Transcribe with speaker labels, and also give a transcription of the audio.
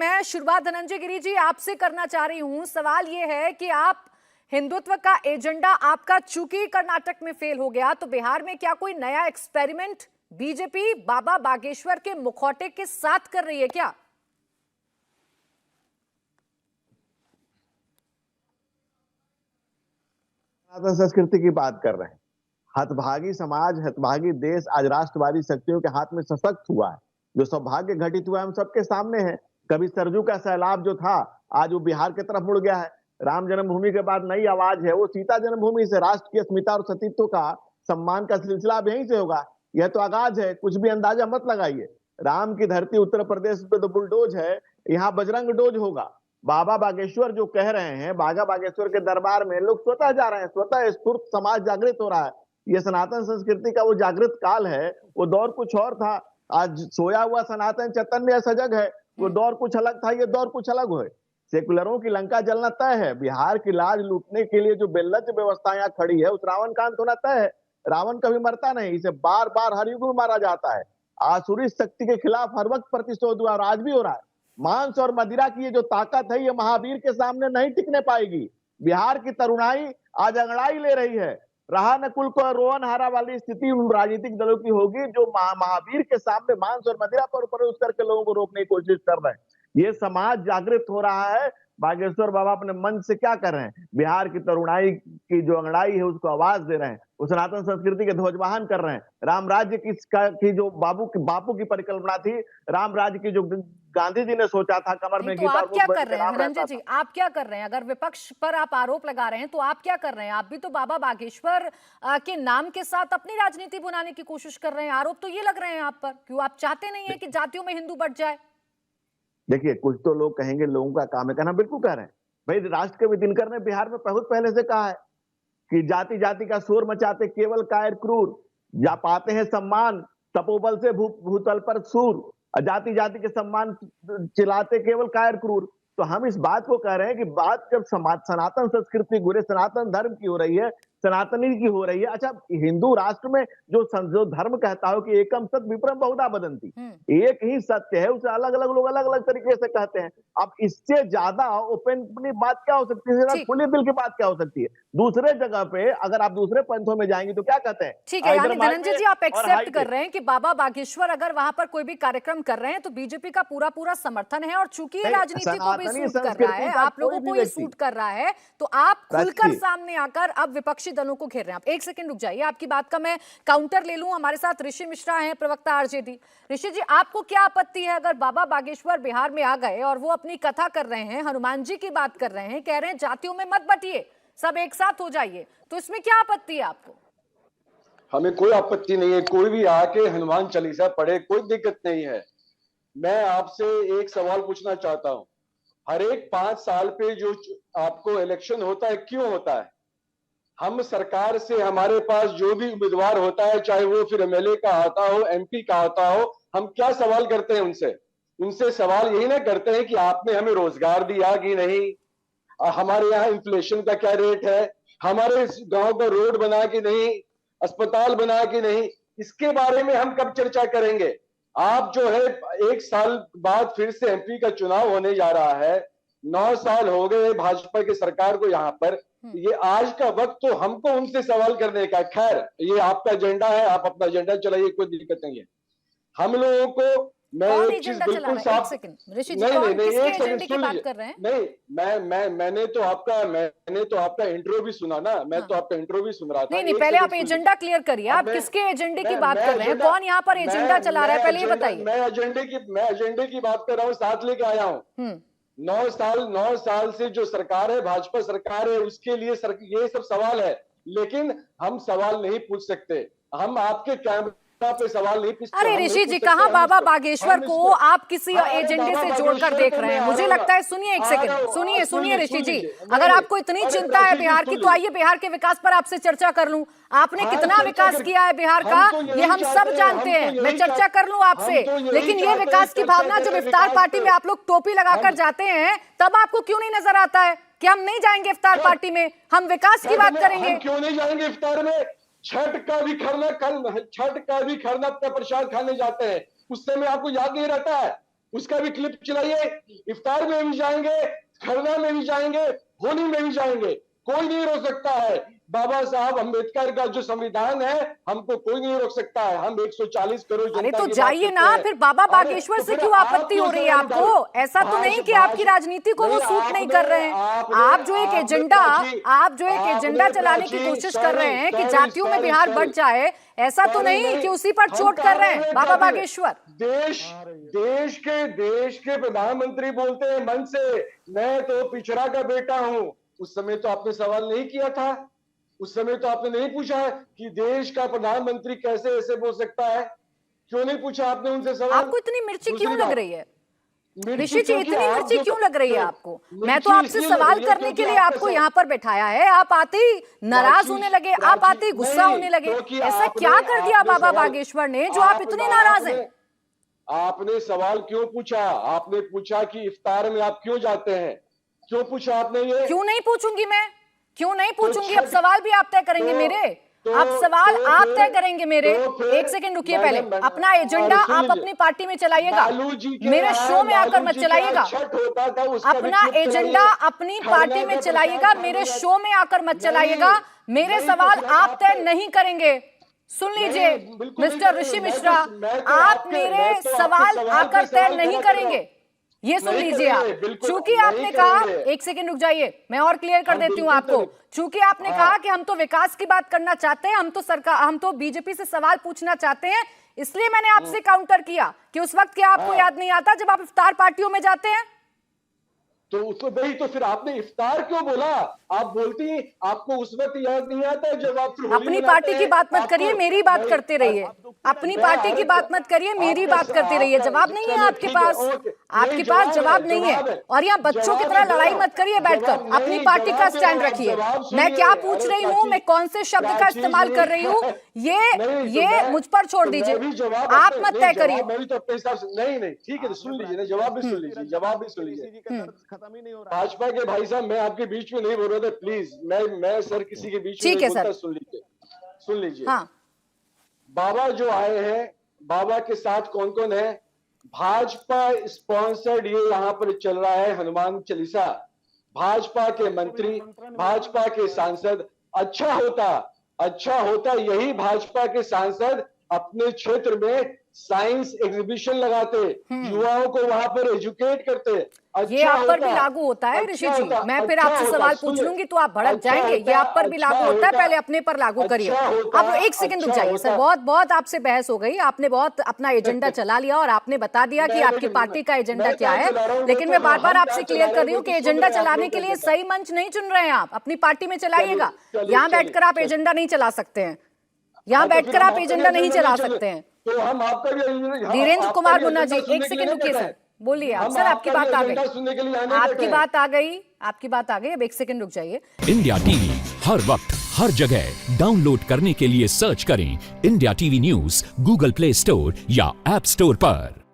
Speaker 1: मैं शुरुआत धनंजय गिरी जी आपसे करना चाह रही हूं। सवाल ये है कि आप हिंदुत्व का एजेंडा आपका चूंकि कर्नाटक में फेल हो गया, तो बिहार में क्या कोई नया एक्सपेरिमेंट बीजेपी बाबा बागेश्वर के मुखौटे के साथ कर रही है क्या?
Speaker 2: संस्कृति की बात कर रहे हैं। हतभागी समाज, हतभागी देश आज राष्ट्रवादी शक्तियों के हाथ में सशक्त हुआ है। जो सौभाग्य घटित हुआ है हम सबके सामने है। कभी सरजू का सैलाब जो था, आज वो बिहार की तरफ मुड़ गया है। राम जन्मभूमि के बाद नई आवाज है, वो सीता जन्मभूमि से। राष्ट्र की अस्मिता और सतीत्व का सम्मान का सिलसिला अब यहीं से होगा। यह तो आगाज है, कुछ भी अंदाजा मत लगाइए। राम की धरती उत्तर प्रदेश पे तो बुलडोज है, यहाँ बजरंग डोज होगा। बाबा बागेश्वर जो कह रहे हैं, बागा बागेश्वर के दरबार में लोग स्वतः जा रहे हैं, स्वतः स्फूर्त समाज जागृत हो रहा है। ये सनातन संस्कृति का वो जागृत काल है। वो दौर कुछ और था, आज सोया हुआ सनातन चैतन्य सजग है। वो दौर कुछ अलग था, ये दौर कुछ अलग है। सेकुलरों की लंका जलना तय है। बिहार की लाज लूटने के लिए जो बेलज व्यवस्था यहाँ खड़ी है, उस रावण का अंत होना तय है। रावण कभी मरता नहीं, इसे बार बार हर युग में मारा जाता है। आसुरी शक्ति के खिलाफ हर वक्त प्रतिशोध हुआ और आज भी हो रहा है। मांस और मदिरा की ये जो ताकत है, ये महावीर के सामने नहीं टिकने पाएगी। बिहार की तरुणाई आज अंगड़ाई ले रही है। रहा न कुल को रोहन हारा वाली स्थिति राजनीतिक दलों की होगी, जो महावीर के सामने मांस और मदिरा पर प्रवेश करके लोगों को रोकने की कोशिश कर रहे हैं। ये समाज जागृत हो रहा है। बागेश्वर बाबा अपने मन से क्या कर रहे हैं? बिहार की तरुणाई की जो अंगड़ाई है उसको आवाज दे रहे हैं। वो सनातन संस्कृति के ध्वजवाहन कर रहे हैं। राम राज्य की जो बापू की परिकल्पना थी, राम राज्य की जो गांधी जी ने सोचा था, कमर में
Speaker 1: तो
Speaker 2: गीता
Speaker 1: आप क्या कर रहे हैं धनंजय जी? आप क्या कर रहे हैं? अगर विपक्ष पर आप आरोप लगा रहे हैं तो आप क्या कर रहे हैं? आप भी तो बाबा बागेश्वर के नाम के साथ अपनी राजनीति बनाने की कोशिश कर रहे हैं। आरोप तो ये लग रहे हैं आप पर। क्यों आप चाहते नहीं है कि जातियों में हिंदू बढ़ जाए?
Speaker 2: देखिए, कुछ तो लोग कहेंगे लोगों का काम है कहना, बिल्कुल कह रहे हैं भाई। राष्ट्र कवि दिनकर ने बिहार में बहुत पहले से कहा है कि जाति जाति का शोर मचाते केवल कायर क्रूर, या पाते हैं सम्मान तपोबल से भूतल पर सूर। जाति जाति के सम्मान चिल्लाते केवल कायर क्रूर। तो हम इस बात को कह रहे हैं कि बात जब समाज सनातन संस्कृति पूरे सनातन धर्म की हो रही है, सनातनी की हो रही है। अच्छा, हिंदू राष्ट्र में जो धर्म कहता हो कि एकम सत विप्रम बहुधा बदंती, एक ही सत्य है, उसे अलग अलग लोग अलग अलग तरीके से कहते हैं। अब इससे ज्यादा ओपन बात क्या हो सकती है? खुले दिल की बात क्या हो सकती है? दूसरे जगह पे अगर आप दूसरे पंथों में जाएंगे तो क्या कहते हैं?
Speaker 1: ठीक है, यानी धनंजय जी आप एक्सेप्ट कर रहे हैं कि बाबा बागेश्वर अगर वहां पर कोई भी कार्यक्रम कर रहे हैं तो बीजेपी का पूरा पूरा समर्थन है। और चूंकि ये राजनीति को भी सूट कर रहा है, आप लोगों को ये सूट कर रहा है, तो आप खुलकर सामने आकर अब विपक्षी दलों को घेर रहे हैं। आप एक सेकंड रुक जाइए, आपकी बात का मैं काउंटर ले लूं। हमारे साथ ऋषि मिश्रा हैं, प्रवक्ता आरजेडी। ऋषि जी, आपको क्या आपत्ति है अगर बाबा बागेश्वर बिहार में आ गए और वो अपनी कथा कर रहे हैं, हनुमान जी की बात कर रहे हैं, कह रहे हैं जातियों में मत बंटिए, सब एक साथ हो जाइए, तो इसमें क्या आपत्ति है आपको?
Speaker 3: हमें कोई आपत्ति नहीं है, कोई भी आके हनुमान चालीसा पढ़े, कोई दिक्कत नहीं है। मैं आपसे एक सवाल पूछना चाहता हूं। हर एक 5 साल पे जो आपको इलेक्शन होता है, क्यों होता है? हम सरकार से, हमारे पास जो भी उम्मीदवार होता है, चाहे वो फिर एमएलए का आता हो, एमपी का आता हो, हम क्या सवाल करते हैं उनसे? उनसे सवाल यही ना करते हैं कि आपने हमें रोजगार दिया कि नहीं, हमारे यहाँ इन्फ्लेशन का क्या रेट है, हमारे गांव का रोड बना कि नहीं, अस्पताल बना कि नहीं, इसके बारे में हम कब चर्चा करेंगे? आप जो है 1 साल बाद फिर से एमपी का चुनाव होने जा रहा है। 9 साल हो गए भाजपा की सरकार को यहाँ पर। ये आज का वक्त तो हमको उनसे सवाल करने का। खैर, ये आपका एजेंडा है, आप अपना एजेंडा चलाइए, कोई दिक्कत नहीं है। हम लोगों को मैं एक चीज बिल्कुल साफ, मैंने तो आपका इंट्रो भी सुना ना, मैं तो आपका इंट्रो भी सुन रहा था।
Speaker 1: नहीं, पहले आप एजेंडा क्लियर करिए। आप किसके एजेंडे की बात कर रहे हैं? कौन यहाँ पर एजेंडा चला रहा है, पहले ये बताइए।
Speaker 3: मैं एजेंडे की बात कर रहा हूँ, साथ लेके आया हूँ। 9 साल से जो सरकार है, भाजपा सरकार है, उसके लिए ये सब सवाल है। लेकिन हम सवाल नहीं पूछ सकते, हम आपके कैमरा पे सवाल नहीं पूछ सकते।
Speaker 1: अरे ऋषि जी, कहाँ बाबा बागेश्वर को आप किसी एजेंडे से जोड़कर देख रहे हैं? मुझे लगता है, सुनिए एक सेकंड, सुनिए ऋषि जी, अगर आपको इतनी चिंता है बिहार की, तो आइए बिहार के विकास पर आपसे चर्चा कर लूं। आपने कितना विकास किया है बिहार का, ये हम सब जानते हैं। मैं चर्चा कर लूं आपसे, लेकिन ये विकास की भावना जब इफ्तार पार्टी में आप लोग टोपी लगाकर जाते हैं, तब आपको क्यों नहीं नजर आता है कि हम नहीं जाएंगे इफ्तार पार्टी में, हम विकास की बात करेंगे?
Speaker 3: क्यों नहीं जाएंगे इफ्तार में? छठ का भी खरना अपना प्रसाद खाने जाते हैं, उस समय आपको याद नहीं रहता है? उसका भी क्लिप चलाइए। इफ्तार में भी जाएंगे, खरना में भी जाएंगे, होली में भी जाएंगे, कोई नहीं रोक सकता है। बाबा साहब अम्बेडकर का जो संविधान है, हमको कोई नहीं रोक सकता है। हम 140 करोड़
Speaker 1: अरे
Speaker 3: जनता
Speaker 1: तो
Speaker 3: की बात
Speaker 1: जाइए
Speaker 3: करते
Speaker 1: ना,
Speaker 3: हैं।
Speaker 1: फिर बाबा बागेश्वर
Speaker 3: तो
Speaker 1: से
Speaker 3: फिर
Speaker 1: क्यों आपत्ति हो रही है आपको? ऐसा तो नहीं कि आपकी राजनीति को वो सूट नहीं कर रहे हैं। आप जो एक एजेंडा चलाने की कोशिश कर रहे हैं कि जातियों में बिहार बढ़ जाए, ऐसा तो नहीं कि उसी पर चोट कर रहे हैं बाबा बागेश्वर।
Speaker 3: देश के प्रधानमंत्री बोलते हैं मन से, मैं तो पिछड़ा का बेटा हूं। उस समय तो आपने सवाल नहीं किया था, उस समय तो आपने नहीं पूछा कि देश का प्रधानमंत्री कैसे ऐसे बोल सकता है। क्यों नहीं पूछा आपने उनसे सवाल?
Speaker 1: आपको इतनी मिर्ची क्यों लग रही है
Speaker 3: मिर्ची
Speaker 1: ऋषि जी?
Speaker 3: क्योंकि
Speaker 1: इतनी
Speaker 3: आप
Speaker 1: मिर्ची
Speaker 3: जो-
Speaker 1: क्यों लग रही है
Speaker 3: तो
Speaker 1: आपको?
Speaker 3: मिर्ची
Speaker 1: मैं तो आपसे
Speaker 3: इसलिए लग
Speaker 1: सवाल
Speaker 3: रही है
Speaker 1: करने के
Speaker 3: क्योंकि
Speaker 1: लिए आपको यहाँ पर बैठाया है, आप आते ही नाराज होने लगे, आप आते ही गुस्सा होने लगे।
Speaker 3: क्योंकि
Speaker 1: ऐसा
Speaker 3: आपने-
Speaker 1: क्या कर दिया
Speaker 3: आपने
Speaker 1: बाबा
Speaker 3: सवाल-
Speaker 1: बागेश्वर ने जो आप इतने नाराज हैं?
Speaker 3: आपने सवाल क्यों पूछा? आपने पूछा कि इफ्तार में आप क्यों जाते हैं? क्यों पूछा आपने ये?
Speaker 1: क्यों नहीं पूछूंगी मैं? क्यों नहीं पूछूंगी? अब
Speaker 3: छठ-
Speaker 1: सवाल भी आप तय करेंगे मेरे? अब सवाल आप तय करेंगे मेरे?
Speaker 3: फिर-
Speaker 1: एक सेकंड रुकिए,
Speaker 3: मैडम,
Speaker 1: पहले
Speaker 3: मैडम,
Speaker 1: अपना एजेंडा
Speaker 3: सुन
Speaker 1: आप
Speaker 3: लीजिए।
Speaker 1: अपनी पार्टी में चलाइएगा,
Speaker 3: लालू जी के
Speaker 1: मेरे
Speaker 3: यहाँ-
Speaker 1: शो में आकर
Speaker 3: लालू
Speaker 1: मत
Speaker 3: जी के
Speaker 1: चलाइएगा।
Speaker 3: यहाँ छठ होता था, उसका भी
Speaker 1: अपना
Speaker 3: क्लिप
Speaker 1: एजेंडा
Speaker 3: चलाइए।
Speaker 1: अपनी
Speaker 3: खरना
Speaker 1: पार्टी में
Speaker 3: का
Speaker 1: चलाइएगा,
Speaker 3: प्रसाद
Speaker 1: मेरे
Speaker 3: खाने
Speaker 1: शो में आकर मत
Speaker 3: नहीं,
Speaker 1: चलाइएगा। मेरे
Speaker 3: नहीं,
Speaker 1: सवाल
Speaker 3: तो
Speaker 1: आप तय
Speaker 3: आप-
Speaker 1: नहीं करेंगे। सुन लीजिए
Speaker 3: बिल्कुल नहीं
Speaker 1: मिस्टर
Speaker 3: करेंगे।
Speaker 1: ऋषि
Speaker 3: मैं तो-
Speaker 1: मिश्रा,
Speaker 3: मैं तो
Speaker 1: आप
Speaker 3: आपके-
Speaker 1: मेरे
Speaker 3: मैं तो आपके
Speaker 1: सवाल
Speaker 3: सवाल पे
Speaker 1: आकर तय
Speaker 3: सवाल
Speaker 1: नहीं
Speaker 3: खड़ा कर रहा
Speaker 1: करेंगे।
Speaker 3: हूं।
Speaker 1: ये सुन
Speaker 3: नहीं
Speaker 1: लीजिए आप,
Speaker 3: करेंगे, बिल्कुल
Speaker 1: चूंकि
Speaker 3: नहीं
Speaker 1: आपने कहा,
Speaker 3: करेंगे।
Speaker 1: एक सेकंड रुक जाइए, मैं और क्लियर कर
Speaker 3: हम
Speaker 1: देती हूँ
Speaker 3: बिल्कुल
Speaker 1: आपको।
Speaker 3: करेंगे।
Speaker 1: चूंकि आपने
Speaker 3: हाँ।
Speaker 1: कहा कि हम तो विकास की बात करना चाहते हैं, हम तो बीजेपी से सवाल पूछना चाहते हैं, इसलिए मैंने आपसे काउंटर किया कि उस वक्त क्या आपको
Speaker 3: हाँ।
Speaker 1: याद नहीं आता जब आप इफ्तार पार्टियों में जाते हैं?
Speaker 3: तो उसको नहीं, तो फिर आपने इफ्तार क्यों बोला? आप बोलती हैं, आपको उस वक्त याद नहीं आता है जब आप फिर होली
Speaker 1: अपनी
Speaker 3: मनाते
Speaker 1: पार्टी की
Speaker 3: हैं,
Speaker 1: बात मत
Speaker 3: आपको-
Speaker 1: करिए, मेरी बात
Speaker 3: नहीं,
Speaker 1: करते रहिए। अपनी पार्टी की बात मत करिए, मेरी बात करते रहिए। जवाब नहीं है आपके पास, आपके पास जवाब नहीं है। और यहाँ बच्चों की तरह लड़ाई मत करिए बैठकर, अपनी पार्टी का स्टैंड रखिए। मैं क्या पूछ रही हूँ, मैं कौन से शब्द का इस्तेमाल कर रही हूँ, ये मुझ पर छोड़ दीजिए, आप मत तय करिए।
Speaker 3: मैं भी तो अपने हिसाब से नहीं, ठीक है, तो सुन लीजिए ना, जवाब भी सुन लीजिए, जवाब भी सुन लीजिए।
Speaker 2: खत्म ही नहीं हो रहा।
Speaker 3: भाजपा के भाई साहब, मैं आपके बीच में नहीं बोल रहा था, प्लीज। मैं सर किसी के बीच में
Speaker 1: ठीक
Speaker 3: नहीं
Speaker 1: है
Speaker 3: बोलता,
Speaker 1: सर।
Speaker 3: सुन लीजिए।
Speaker 1: हाँ,
Speaker 3: बाबा जो आए हैं, बाबा के साथ कौन कौन है? भाजपा स्पॉन्सर्ड ये यहाँ पर चल रहा है हनुमान चालीसा। भाजपा के मंत्री, भाजपा के सांसद, अच्छा होता यही भाजपा के सांसद अपने क्षेत्र में साइंस एग्जीबिशन लगाते, युवाओं को वहां पर एजुकेट करते।
Speaker 1: ये आप पर भी लागू होता है ऋषि जी। मैं फिर आपसे सवाल पूछ लूंगी तो आप भड़क जाएंगे। ये आप पर भी लागू होता है, पहले अपने पर लागू करिए। अब एक सेकंड रुक जाइए सर, बहुत आपसे बहस हो गई, आपने बहुत अपना एजेंडा चला लिया और आपने बता दिया कि आपकी पार्टी का एजेंडा क्या है। लेकिन मैं बार बार आपसे क्लियर कर रही हूँ कि एजेंडा चलाने के लिए सही मंच नहीं चुन रहे हैं आप, अपनी पार्टी में चलाइएगा। यहाँ बैठकर आप एजेंडा नहीं चला सकते हैं, यहाँ बैठकर आप एजेंडा नहीं चला सकते हैं।
Speaker 3: तो हम आपका भी
Speaker 1: धीरेन्द्र कुमार मुन्ना जी, एक सेकंड रुकिए सर, बोलिए आप। सर आपकी बात आ गई, आपकी बात आ गई। अब एक सेकंड रुक जाइए।
Speaker 4: इंडिया टीवी हर वक्त हर जगह डाउनलोड करने के लिए सर्च करें India TV news Google play store या ऐप स्टोर पर।